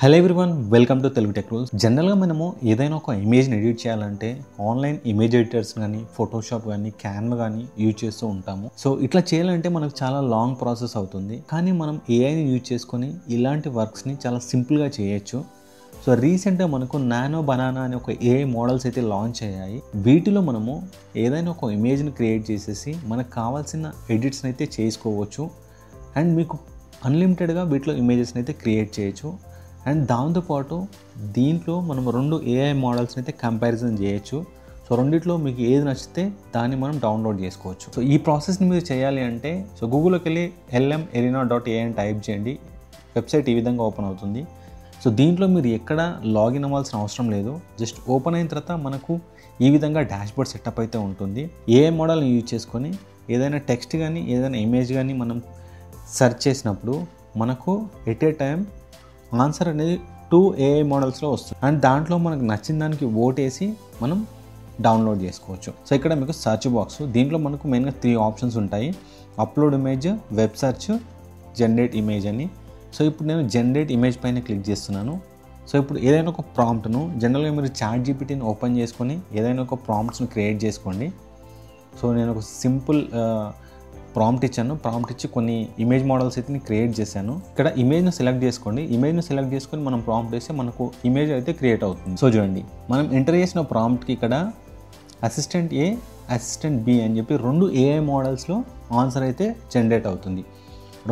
Hello everyone, welcome to Telugu tech rules. జనరల్గా మనము ఏదైనా ఒక ఇమేజ్ని ఎడిట్ చేయాలంటే ఆన్లైన్ ఇమేజ్ ఎడిటర్స్ కానీ, ఫోటోషాప్ కానీ, క్యాన్వా కానీ యూజ్ చేస్తూ ఉంటాము. సో ఇట్లా చేయాలంటే మనకు చాలా లాంగ్ ప్రాసెస్ అవుతుంది. కానీ మనం ఏఐని యూజ్ చేసుకొని ఇలాంటి వర్క్స్ని చాలా సింపుల్గా చేయొచ్చు. సో రీసెంట్గా మనకు నానో బనానా అనే ఒక ఏఐ మోడల్స్ అయితే లాంచ్ అయ్యాయి. వీటిలో మనము ఏదైనా ఒక ఇమేజ్ని క్రియేట్ చేసేసి మనకు కావాల్సిన ఎడిట్స్ని అయితే చేసుకోవచ్చు. అండ్ మీకు అన్లిమిటెడ్గా వీటిలో ఇమేజెస్ని అయితే క్రియేట్ చేయొచ్చు. అండ్ దాంతోపాటు దీంట్లో మనం 2 ఏఐ మోడల్స్ని అయితే కంపారిజన్ చేయొచ్చు. సో రెండిట్లో మీకు ఏది నచ్చితే దాన్ని మనం డౌన్లోడ్ చేసుకోవచ్చు. సో ఈ ప్రాసెస్ని మీరు చేయాలి అంటే గూగుల్లోకి వెళ్ళి lmarena.ai అని టైప్ చేయండి. వెబ్సైట్ ఈ విధంగా ఓపెన్ అవుతుంది. సో దీంట్లో మీరు ఎక్కడ లాగిన్ అవ్వాల్సిన అవసరం లేదు. జస్ట్ ఓపెన్ అయిన తర్వాత మనకు ఈ విధంగా డాష్బోర్డ్ సెటప్ అయితే ఉంటుంది. ఏఐ మోడల్ని యూజ్ చేసుకొని ఏదైనా టెక్స్ట్ కానీ ఏదైనా ఇమేజ్ కానీ మనం సెర్చ్ చేసినప్పుడు మనకు ఎట్ ఏ టైం ఆన్సర్ అనేది 2 ఏఐ మోడల్స్లో వస్తుంది. అండ్ దాంట్లో మనకు నచ్చిన దానికి ఓటేసి మనం డౌన్లోడ్ చేసుకోవచ్చు. సో ఇక్కడ మీకు సర్చ్ బాక్స్, దీంట్లో మనకు మెయిన్గా 3 ఆప్షన్స్ ఉంటాయి: upload image, web search, generate image అని. సో ఇప్పుడు నేను జనరేట్ ఇమేజ్ పైన క్లిక్ చేస్తున్నాను. సో ఇప్పుడు ఏదైనా ఒక ప్రాంప్ట్ను జనరల్గా మీరు చాట్ జీపీటీని ఓపెన్ చేసుకొని ఏదైనా ఒక ప్రాంప్ట్స్ని క్రియేట్ చేసుకోండి. సో నేను ఒక సింపుల్ ప్రాంప్ట్ ఇచ్చాను. ప్రాంప్ట్ ఇచ్చి కొన్ని ఇమేజ్ మోడల్స్ అయితే నేను క్రియేట్ చేశాను. ఇక్కడ ఇమేజ్ను సెలెక్ట్ చేసుకోండి. ఇమేజ్ను సెలెక్ట్ చేసుకొని మనం ప్రాంప్ట్ వేస్తే మనకు ఇమేజ్ అయితే క్రియేట్ అవుతుంది. సో చూడండి, మనం ఎంటర్ చేసిన ప్రాంప్ట్కి ఇక్కడ అసిస్టెంట్ ఏ, అసిస్టెంట్ బి అని చెప్పి 2 ఏఐ మోడల్స్లో ఆన్సర్ అయితే జనరేట్ అవుతుంది.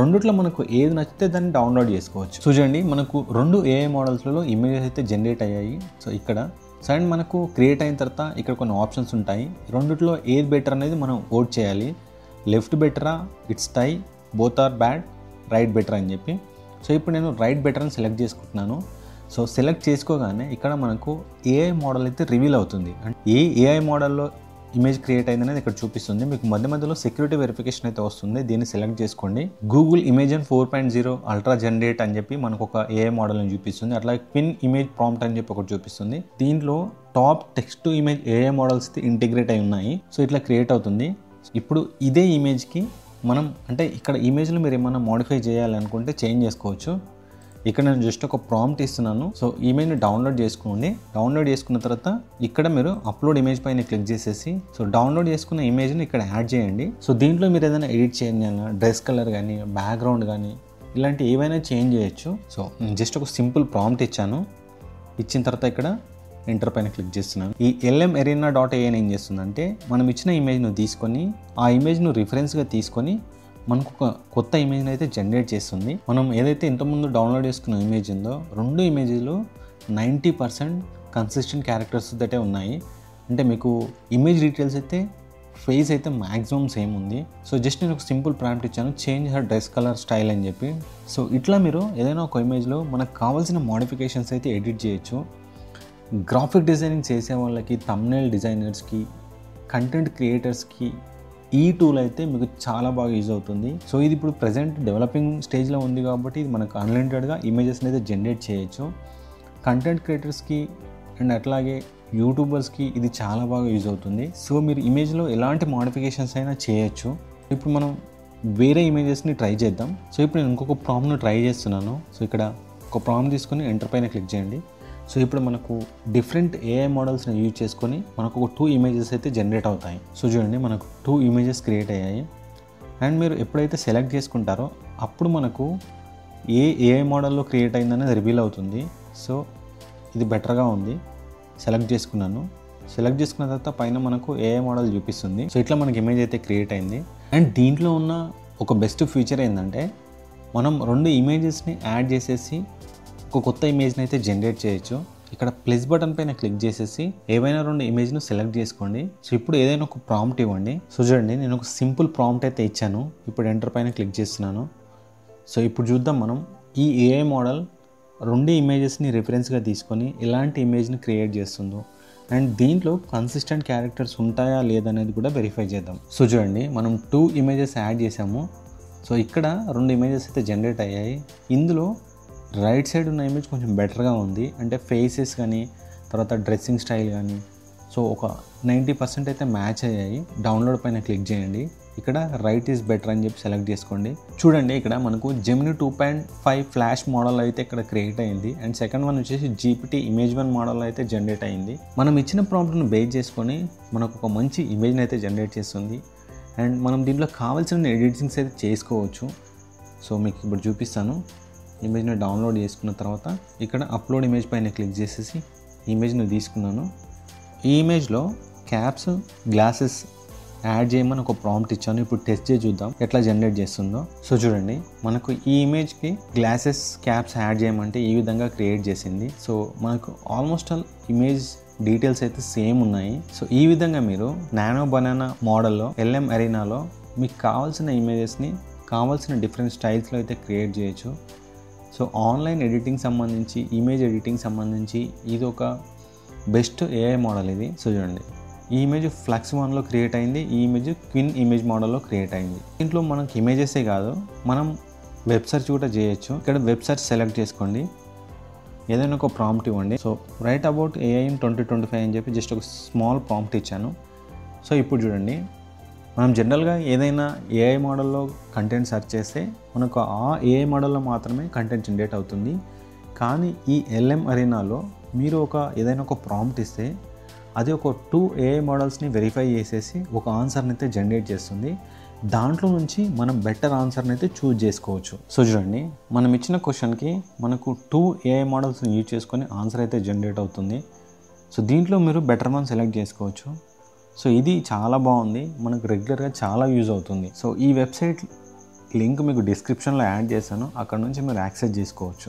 రెండిట్లో మనకు ఏది నచ్చితే దాన్ని డౌన్లోడ్ చేసుకోవచ్చు. చూడండి, మనకు 2 ఏఐ మోడల్స్లలో ఇమేజెస్ అయితే జనరేట్ అయ్యాయి. సో ఇక్కడ సైడ్ మనకు క్రియేట్ అయిన తర్వాత ఇక్కడ కొన్ని ఆప్షన్స్ ఉంటాయి. రెండిట్లో ఏది బెటర్ అనేది మనం ఓట్ చేయాలి. లెఫ్ట్ బెటరా, it's tie, both are bad, right better అని చెప్పి. సో ఇప్పుడు నేను రైట్ బెటర్ అని సెలెక్ట్ చేసుకుంటున్నాను. సో సెలెక్ట్ చేసుకోగానే ఇక్కడ మనకు ఏఐ మోడల్ అయితే రివీల్ అవుతుంది. అంటే ఏ ఏఐ మోడల్లో ఇమేజ్ క్రియేట్ అయింది అనేది ఇక్కడ చూపిస్తుంది. మీకు మధ్యలో సెక్యూరిటీ వెరిఫికేషన్ అయితే వస్తుంది. దీన్ని సెలెక్ట్ చేసుకోండి. గూగుల్ ఇమేజన్ 4.0 అల్ట్రా జనరేట్ అని చెప్పి మనకు ఒక ఏఐ మోడల్ని చూపిస్తుంది. అట్లాగే క్విన్ ఇమేజ్ ప్రాంప్ట్ అని చెప్పి ఒకటి చూపిస్తుంది. దీంట్లో top text to image AI models integrate అయి ఉన్నాయి. సో ఇట్లా క్రియేట్ అవుతుంది. ఇప్పుడు ఇదే ఇమేజ్కి మనం అంటే ఇక్కడ ఇమేజ్లో మీరు ఏమైనా మోడిఫై చేయాలనుకుంటే చేంజ్ చేసుకోవచ్చు. ఇక్కడ నేను జస్ట్ ఒక ప్రాంప్ట్ ఇస్తున్నాను. సో ఇమేజ్ని డౌన్లోడ్ చేసుకోండి. డౌన్లోడ్ చేసుకున్న తర్వాత ఇక్కడ మీరు అప్లోడ్ ఇమేజ్ పైన క్లిక్ చేసేసి సో డౌన్లోడ్ చేసుకున్న ఇమేజ్ని ఇక్కడ యాడ్ చేయండి. సో దీంట్లో మీరు ఏదైనా ఎడిట్ చేయండి అన్న డ్రెస్ కలర్ కానీ, బ్యాక్గ్రౌండ్ కానీ ఇలాంటి ఏవైనా చేంజ్ చేయొచ్చు. సో నేను జస్ట్ ఒక సింపుల్ ప్రాంప్ట్ ఇచ్చాను. ఇచ్చిన తర్వాత ఇక్కడ ఎంటర్ పైన క్లిక్ చేస్తున్నాను. ఈ lmarena.ai ఏం చేస్తుందంటే మనం ఇచ్చిన ఇమేజ్ను తీసుకొని ఆ ఇమేజ్ను రిఫరెన్స్గా తీసుకొని మనకు ఒక కొత్త ఇమేజ్ని అయితే జనరేట్ చేస్తుంది. మనం ఏదైతే ఇంతకుముందు డౌన్లోడ్ చేసుకున్న ఇమేజ్ ఉందో 2 ఇమేజ్లు 90% కన్సిస్టెంట్ క్యారెక్టర్స్ అయితే ఉన్నాయి. అంటే మీకు ఇమేజ్ డీటెయిల్స్ అయితే ఫేస్ అయితే మ్యాక్సిమం సేమ్ ఉంది. సో జస్ట్ నేను ఒక సింపుల్ ప్రాంప్ట్ ఇచ్చాను, change her dress colour style అని చెప్పి. సో ఇట్లా మీరు ఏదైనా ఒక ఇమేజ్లో మనకు కావాల్సిన మోడిఫికేషన్స్ అయితే ఎడిట్ చేయొచ్చు. గ్రాఫిక్ డిజైనింగ్ చేసే వాళ్ళకి, థంబ్నెయిల్ డిజైనర్స్కి, కంటెంట్ క్రియేటర్స్కి ఈ టూల్ అయితే మీకు చాలా బాగా యూజ్ అవుతుంది. సో ఇది ఇప్పుడు ప్రజెంట్ డెవలపింగ్ స్టేజ్లో ఉంది కాబట్టి ఇది మనకు అన్లిమిటెడ్గా ఇమేజెస్ని అయితే జనరేట్ చేయొచ్చు. కంటెంట్ క్రియేటర్స్కి అండ్ అట్లాగే యూట్యూబర్స్కి ఇది చాలా బాగా యూజ్ అవుతుంది. సో మీరు ఇమేజ్లో ఎలాంటి మోడిఫికేషన్స్ అయినా చేయొచ్చు. ఇప్పుడు మనం వేరే ఇమేజెస్ని ట్రై చేద్దాం. సో ఇప్పుడు నేను ఇంకొక ప్రాంప్ట్ను ట్రై చేస్తున్నాను. సో ఇక్కడ ఒక ప్రాంప్ట్ తీసుకొని ఎంటర్ పైన క్లిక్ చేయండి. సో ఇప్పుడు మనకు డిఫరెంట్ ఏఐ మోడల్స్ని యూజ్ చేసుకొని మనకు ఒక 2 ఇమేజెస్ అయితే జనరేట్ అవుతాయి. సో చూడండి, మనకు 2 ఇమేజెస్ క్రియేట్ అయ్యాయి. అండ్ మీరు ఎప్పుడైతే సెలెక్ట్ చేసుకుంటారో అప్పుడు మనకు ఏ ఏఐ మోడల్లో క్రియేట్ అయిందనేది రివీల్ అవుతుంది. సో ఇది బెటర్గా ఉంది. సెలెక్ట్ చేసుకున్నాను. సెలెక్ట్ చేసుకున్న తర్వాత పైన మనకు ఏఐ మోడల్ చూపిస్తుంది. సో ఇట్లా మనకి ఇమేజ్ అయితే క్రియేట్ అయింది. అండ్ దీంట్లో ఉన్న ఒక బెస్ట్ ఫీచర్ ఏంటంటే మనం 2 ఇమేజెస్ని యాడ్ చేసేసి ఒక కొత్త ఇమేజ్ని అయితే జనరేట్ చేయొచ్చు. ఇక్కడ ప్లస్ బటన్ పైన క్లిక్ చేసేసి ఏవైనా 2 ఇమేజ్ను సెలెక్ట్ చేసుకోండి. సో ఇప్పుడు ఏదైనా ఒక ప్రాంప్ట్ ఇవ్వండి. సో చూడండి, నేను ఒక సింపుల్ ప్రాంప్ట్ అయితే ఇచ్చాను. ఇప్పుడు ఎంటర్ పైన క్లిక్ చేస్తున్నాను. సో ఇప్పుడు చూద్దాం మనం ఈ ఏఐ మోడల్ 2 ఇమేజెస్ని రిఫరెన్స్గా తీసుకొని ఎలాంటి ఇమేజ్ని క్రియేట్ చేస్తుందో అండ్ దీంట్లో కన్సిస్టెంట్ క్యారెక్టర్స్ ఉంటాయా లేదనేది కూడా వెరిఫై చేద్దాం. సో చూడండి, మనం 2 ఇమేజెస్ యాడ్ చేసాము. సో ఇక్కడ 2 ఇమేజెస్ అయితే జనరేట్ అయ్యాయి. ఇందులో రైట్ సైడ్ ఉన్న ఇమేజ్ కొంచెం బెటర్గా ఉంది. అంటే ఫేసెస్ కానీ తర్వాత డ్రెస్సింగ్ స్టైల్ కానీ సో ఒక 90% అయితే మ్యాచ్ అయ్యాయి. డౌన్లోడ్ పైన క్లిక్ చేయండి. ఇక్కడ రైట్ ఈజ్ బెటర్ అని చెప్పి సెలెక్ట్ చేసుకోండి. చూడండి ఇక్కడ మనకు జెమిని 2.5 ఫ్లాష్ మోడల్ అయితే ఇక్కడ క్రియేట్ అయింది. అండ్ సెకండ్ వన్ వచ్చేసి జీపీటీ ఇమేజ్ 1 మోడల్ అయితే జనరేట్ అయింది. మనం ఇచ్చిన ప్రాంప్ట్ను బేస్ చేసుకొని మనకు ఒక మంచి ఇమేజ్ని అయితే జనరేట్ చేస్తుంది. అండ్ మనం దీంట్లో కావాల్సిన ఎడిటింగ్స్ అయితే చేసుకోవచ్చు. సో మీకు ఇప్పుడు చూపిస్తాను. ఇమేజ్ని డౌన్లోడ్ చేసుకున్న తర్వాత ఇక్కడ అప్లోడ్ ఇమేజ్ పైన క్లిక్ చేసేసి ఇమేజ్ని తీసుకున్నాను. ఈ ఇమేజ్లో క్యాప్స్ గ్లాసెస్ యాడ్ చేయమని ఒక ప్రాంప్ట్ ఇచ్చాను. ఇప్పుడు టెస్ట్ చేసి చూద్దాం ఎట్లా జనరేట్ చేస్తుందో. సో చూడండి మనకు ఈ ఇమేజ్కి గ్లాసెస్ క్యాప్స్ యాడ్ చేయమంటే ఈ విధంగా క్రియేట్ చేసింది. సో మనకు ఆల్మోస్ట్ ఆల్ ఇమేజ్ డీటెయిల్స్ అయితే సేమ్ ఉన్నాయి. సో ఈ విధంగా మీరు నానో బనానా మోడల్లో LM అరీనాలో మీకు కావాల్సిన ఇమేజెస్ని కావాల్సిన డిఫరెంట్ స్టైల్స్లో అయితే క్రియేట్ చేయొచ్చు. సో ఆన్లైన్ ఎడిటింగ్ సంబంధించి ఇమేజ్ ఎడిటింగ్ సంబంధించి ఇది ఒక బెస్ట్ AI మోడల్ ఇది. సో చూడండి ఈ ఇమేజ్ ఫ్లక్స్ 1లో క్రియేట్ అయింది. ఈ ఇమేజ్ క్విన్ ఇమేజ్ మోడల్లో క్రియేట్ అయింది. దీంట్లో మనకి ఇమేజెసే కాదు మనం వెబ్ సెర్చ్ కూడా చేయొచ్చు. ఇక్కడ వెబ్ సెర్చ్ సెలెక్ట్ చేసుకోండి. ఏదైనా ఒక ప్రాంప్ట్ ఇవ్వండి. So write about AI in 2025 అని చెప్పి జస్ట్ ఒక స్మాల్ ప్రాంప్ట్ ఇచ్చాను. సో ఇప్పుడు చూడండి మనం జనరల్గా ఏదైనా AI మోడల్లో కంటెంట్ సెర్చ్ చేస్తే మనకు ఆ AI మోడల్లో మాత్రమే కంటెంట్ జనరేట్ అవుతుంది. కానీ ఈ LM అరీనాలో మీరు ఏదైనా ఒక ప్రాంప్ట్ ఇస్తే అది ఒక 2 AI మోడల్స్ని వెరిఫై చేసేసి ఒక ఆన్సర్ని అయితే జనరేట్ చేస్తుంది. దాంట్లో నుంచి మనం బెటర్ ఆన్సర్ని అయితే చూజ్ చేసుకోవచ్చు. సో చూడండి మనం ఇచ్చిన క్వశ్చన్కి మనకు 2 AI మోడల్స్ని యూజ్ చేసుకొని ఆన్సర్ అయితే జనరేట్ అవుతుంది. సో దీంట్లో మీరు బెటర్ వన్ సెలెక్ట్ చేసుకోవచ్చు. సో ఇది చాలా బాగుంది, మనకు రెగ్యులర్గా చాలా యూజ్ అవుతుంది. సో ఈ వెబ్సైట్ లింక్ మీకు డిస్క్రిప్షన్లో యాడ్ చేశాను, అక్కడ నుంచి మీరు యాక్సెస్ చేసుకోవచ్చు.